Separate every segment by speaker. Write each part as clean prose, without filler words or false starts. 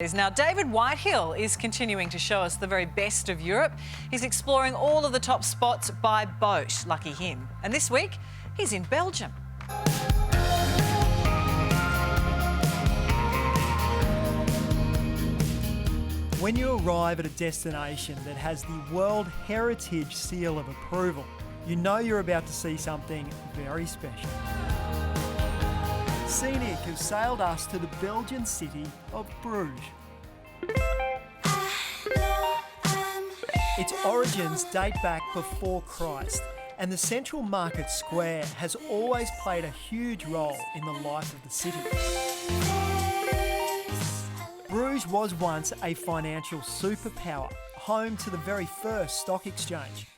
Speaker 1: Now, David Whitehill is continuing to show us the very best of Europe. He's exploring all of the top spots by boat, lucky him. And this week, he's in Belgium.
Speaker 2: When you arrive at a destination that has the World Heritage Seal of Approval, you know you're about to see something very special. Scenic have sailed us to the Belgian city of Bruges. Its origins date back before Christ, and the central market square has always played a huge role in the life of the city. Bruges was once a financial superpower, home to the very first stock exchange.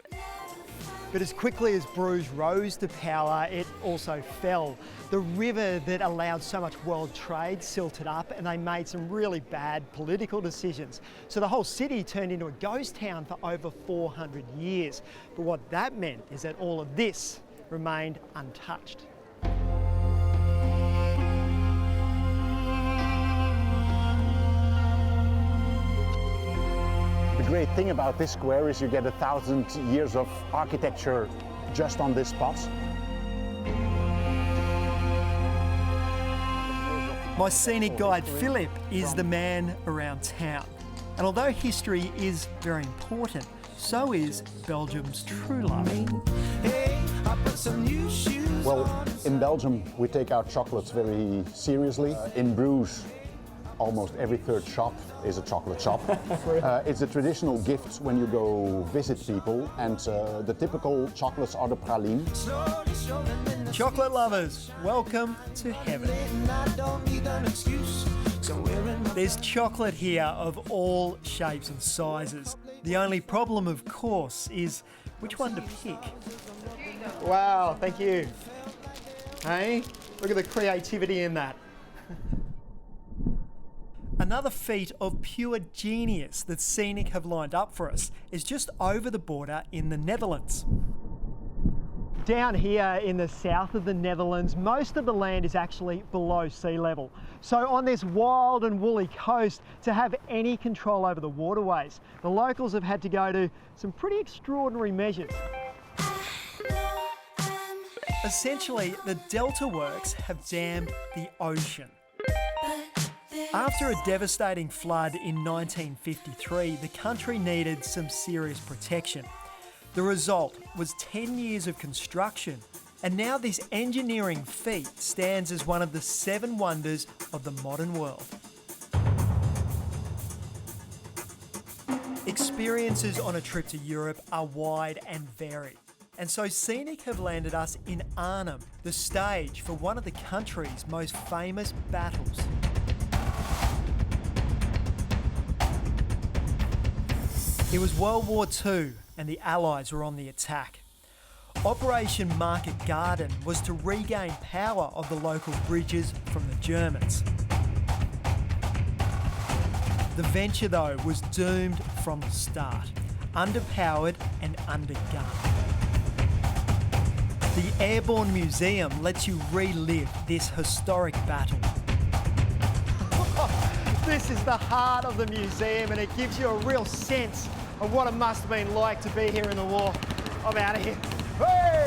Speaker 2: But as quickly as Bruges rose to power, it also fell. The river that allowed so much world trade silted up, and they made some really bad political decisions. So the whole city turned into a ghost town for over 400 years. But what that meant is that all of this remained untouched.
Speaker 3: The great thing about this square is you get 1,000 years of architecture just on this spot.
Speaker 2: My scenic guide Philip is the man around town. And although history is very important, so is Belgium's true love.
Speaker 3: Well, in Belgium we take our chocolates very seriously. In Bruges, almost every third shop is a chocolate shop. It's a traditional gift when you go visit people, and the typical chocolates are the pralines.
Speaker 2: Chocolate lovers, welcome to heaven. There's chocolate here of all shapes and sizes. The only problem, of course, is which one to pick. Wow, thank you. Hey, look at the creativity in that. Another feat of pure genius that Scenic have lined up for us is just over the border in the Netherlands. Down here in the south of the Netherlands, most of the land is actually below sea level. So on this wild and woolly coast, to have any control over the waterways, the locals have had to go to some pretty extraordinary measures. Essentially, the Delta Works have dammed the ocean. After a devastating flood in 1953, the country needed some serious protection. The result was 10 years of construction, and now this engineering feat stands as one of the 7 wonders of the modern world. Experiences on a trip to Europe are wide and varied, and so Scenic have landed us in Arnhem, the stage for one of the country's most famous battles. It was World War II and the Allies were on the attack. Operation Market Garden was to regain power of the local bridges from the Germans. The venture, though, was doomed from the start, underpowered and undergunned. The Airborne Museum lets you relive this historic battle. This is the heart of the museum, and it gives you a real sense of what it must have been like to be here in the war. I'm out of here. Hey!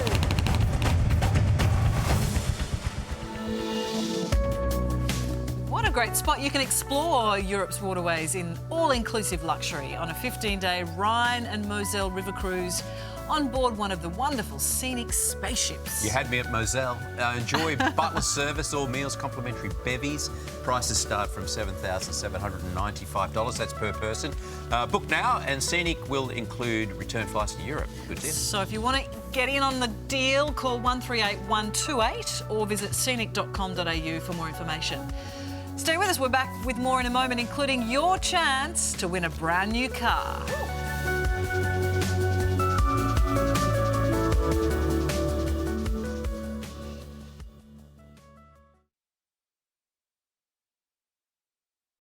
Speaker 1: What a great spot. You can explore Europe's waterways in all-inclusive luxury on a 15-day Rhine and Moselle river cruise on board one of the wonderful Scenic spaceships.
Speaker 4: You had me at Moselle. Enjoy butler service, all meals, complimentary bevies. Prices start from $7,795. That's per person. Book now, and Scenic will include return flights to Europe. Good deal.
Speaker 1: So if you want to get in on the deal, call 138 128 or visit scenic.com.au for more information. Stay with us. We're back with more in a moment, including your chance to win a brand new car.